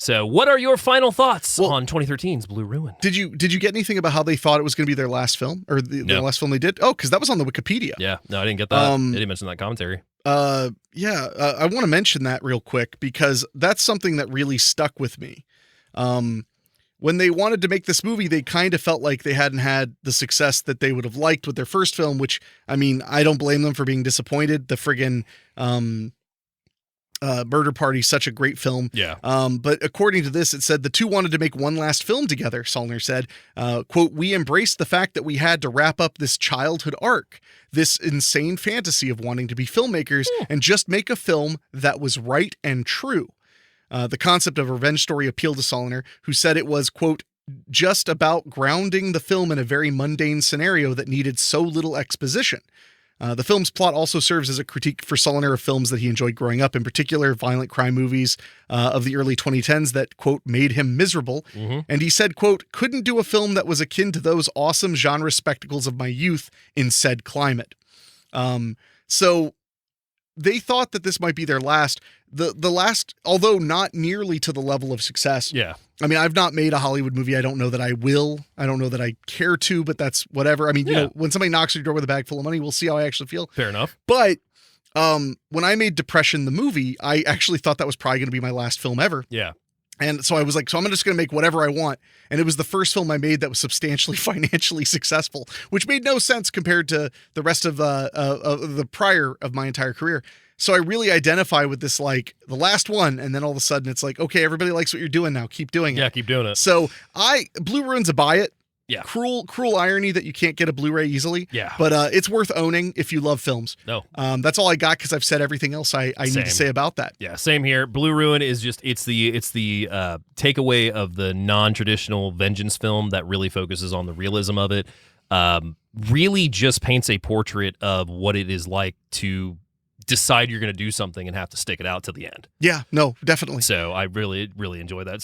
So what are your final thoughts on 2013's Blue Ruin? Did you get anything about how they thought it was going to be their last film, or the last film they did? Oh, because that was on the Wikipedia. Yeah, no, I didn't get that. They didn't mention that commentary. I want to mention that real quick because that's something that really stuck with me. When they wanted to make this movie, they kind of felt like they hadn't had the success that they would have liked with their first film, which, I mean, I don't blame them for being disappointed. The friggin' Murder Party, such a great film. Yeah. But according to this, it said the two wanted to make one last film together. Sollner said, quote, "We embraced the fact that we had to wrap up this childhood arc, this insane fantasy of wanting to be filmmakers and just make a film that was right and true." The concept of a revenge story appealed to Sollner, who said it was, quote, "just about grounding the film in a very mundane scenario that needed so little exposition." The film's plot also serves as a critique for Sollner of films that he enjoyed growing up, in particular violent crime movies of the early 2010s that, quote, "made him miserable." And he said, quote, "couldn't do a film that was akin to those awesome genre spectacles of my youth in said climate." So they thought that this might be their last. The last, although not nearly to the level of success. Yeah. I mean, I've not made a Hollywood movie. I don't know that I will. I don't know that I care to, but that's whatever. I mean, you know, when somebody knocks on your door with a bag full of money, we'll see how I actually feel. Fair enough. But when I made Depression the movie, I actually thought that was probably going to be my last film ever. Yeah. And so I was like, so I'm just going to make whatever I want. And it was the first film I made that was substantially financially successful, which made no sense compared to the rest of the prior of my entire career. So I really identify with this, like the last one. And then all of a sudden it's like, okay, everybody likes what you're doing now. Keep doing it. Yeah, keep doing it. So Blue Ruin's a buy it. Yeah. Cruel irony that you can't get a Blu-ray easily. Yeah. But it's worth owning if you love films. No. That's all I got because I've said everything else I need to say about that. Yeah, same here. Blue Ruin is just it's the takeaway of the non-traditional vengeance film that really focuses on the realism of it. Really just paints a portrait of what it is like to decide you're going to do something and have to stick it out to the end. Yeah, no, definitely. So I really, really enjoy that.